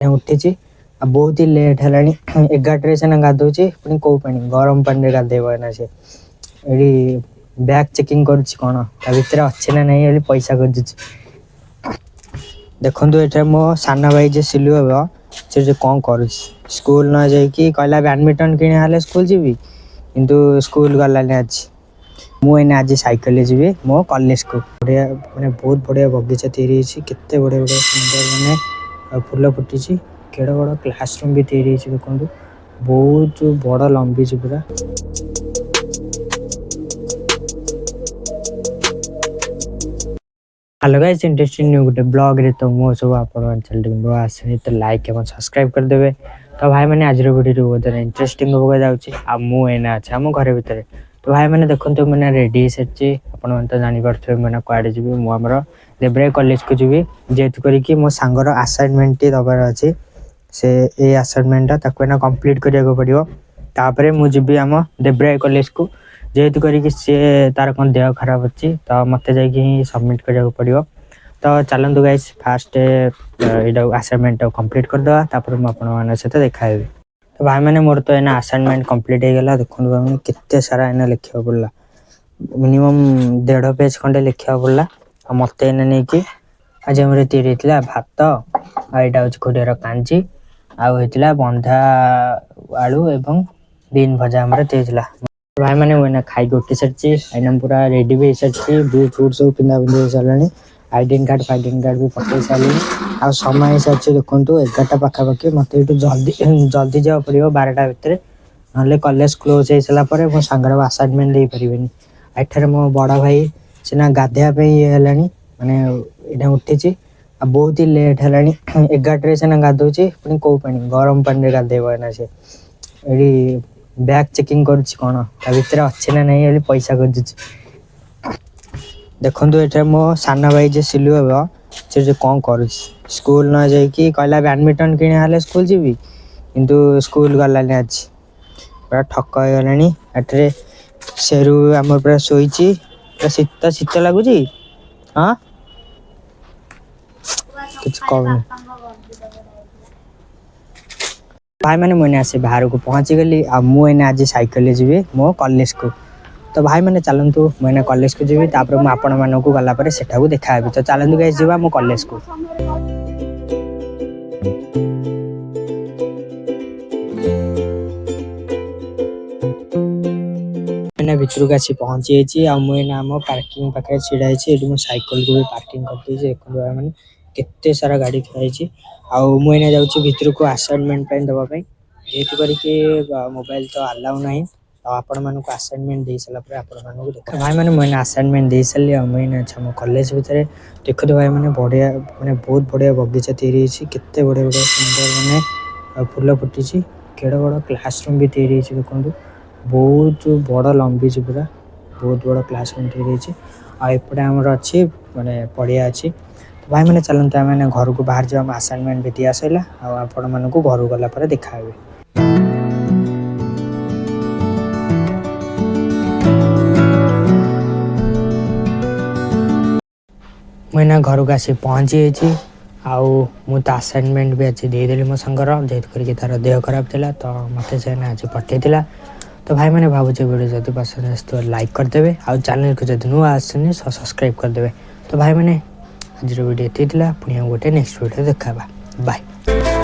उठी बहुत ही लेट है 11 से गाधोची पुणी कौ पानी गरम पानी गाधेब ना सी ये बैग चेकिंग कौन भितर अच्छे ना नहीं पैसा खोजु देखु ये मो सान भाई जे सिलु हे से कौन कर स्कूल न जाकि कहला बैडमिंटन कि स्कूल जी किंतु स्कूल गलानी आज मुझे आज साइकिल जी मो कॉलेज को बढ़िया मैंने बहुत बढ़िया बगीचा तैयारी केते बढ़िया बढ़िया सुंदर मैंने फूल फुटी केड़ बड़ क्लासरूम भी तैयारी देखो बहुत बड़ लंबी पूरा हेलो गाइस इंटरेस्टिंग न्यू गोटे ब्लॉग रे तो मो सब आपन चैनल नुआ आसे तो लाइक एवं सब्सक्राइब कर देबे। तो भाई मैंने आज वीडियो बहुत इंटरेस्टिंग होगा जाउची आ मु एना अच्छा हम घर भीतर तो भाई मैंने देखंतु मैंने रेडी सेची आपन मन तो जानि परथबे मैंने क्वाडे जीबी मु हमर देब्रे कॉलेज को जीबी जेतु करी कि मो सांगर असाइनमेंट टी दबार अछि से ए असाइनमेंट ताको ना कंप्लीट करिया को पड़ियो तापरे मु जीबी हम देब्रे कॉलेज को जेहेतु करी सी तार कौन देह खराब अच्छी तो मत जाकि सबमिट करा पड़ो। तो चलतु गाइस फास्ट असाइनमेंट कंप्लीट करदे तापर मुझे सहित देखा तो भाई मैंने मोर तो एना असाइनमेंट कंप्लीट हो गला देखो भाई केते सारा एना लिखा पड़ा मिनिमम 1.5 पेज खंडे लिखा पड़ा मत एना नहीं कि आज आम तैयारी भात आईटा हूँ खोडियार कांजी आईला बंधा आलू एवं बीन भजा आम तैयारी भाई मैंने वो खाई उठी सारी आईना पूरा रेडी भी सारी बूट फूट सब पिंधा पिंधि हो सारे आइडेंट कार्ड भी पकड़ सारे आ समय हो सारी देखो 11टा पाखापाखि मत जल्दी जल्दी जावा पड़ो 12टा भितर ना कॉलेज क्लोज हो सारापर मो सांगर असाइनमेंट दे पारे एठार मो बड़ भाई सीना गाधेवाई ये माने यहाँ उठी बहुत ही लेट है 11 से गाधोची पुणी कौ पानी गरम पानी गाधेब ना सी ये बैग चेकिंग कौन भितर अच्छे ना नहीं पैसा खोजु देखु ये मो सान भाई जे सिलु हे से कौन कर स्कूल न जाकि कहला बैडमिंटन कि स्कूल जी किंतु स्कूल गलानी आज पूरा ठक हो गलानी एटे सेरू आम पूरा शोची पूरा शीत शीत लगुच हाँ कुछ कहूँ भाई मैंने मुझे आसे बाहर को पहुंची गली आ मुझे आज साइकिल जी मो कॉलेज को तो भाई मैंने चलतु मैंने कॉलेज को जीवी तापर मुझे आपण मानक गलापर सेठा देखा तो चलतु गाइस जीवा मो कॉलेज को मैंने भितर को आसी पहुंची मुझे आम पार्किंग पाखे छिड़ा ये साइकिल को भी पार्किंग कर देखो मैंने केते सारा गाड़ी थी मुझे जाऊँ भितर को असाइनमेंट दवाई जेहेतु करके मोबाइल तो अलाउ ना तो आपण मानक असाइनमेंट दे सारा देखा भाई मैंने मुझे असाइनमेंट दे सारी मुझे अच्छा मो कॉलेज भितर देखो भाई मैंने बढ़िया मैंने बहुत बढ़िया बगीचा तैयारी केते बढ़िया बढ़िया सुंदर मैंने फूल फुटी केड़ बड़ क्लासरूम भी तैयारी देखो बहुत बड़ लंबी पूरा बहुत बड़ क्लासरूम तैयारी आईपटे आमर अच्छी माने पड़िया अच्छी तो भाई मैंने चलते मैंने घर को बाहर जावा असाइनमेंट भी दिया सारा आपण मानक घर गला देखा मुझे घर को आसी पहुँची मु तो असाइनमेंट भी आज देदेली मो सांगर जेहेतु करके तार देह खराब था तो मत से आज पठेला तो भाई मैंने भावुचे वीडियो जब पसंद आए तो लाइक करदे आ चैनल को जब नुआ आसनी सब्सक्राइब करदे तो भाई मैंने आज वीडियो ये पुणी गोटे नेक्स्ट वीडियो देखा बाय।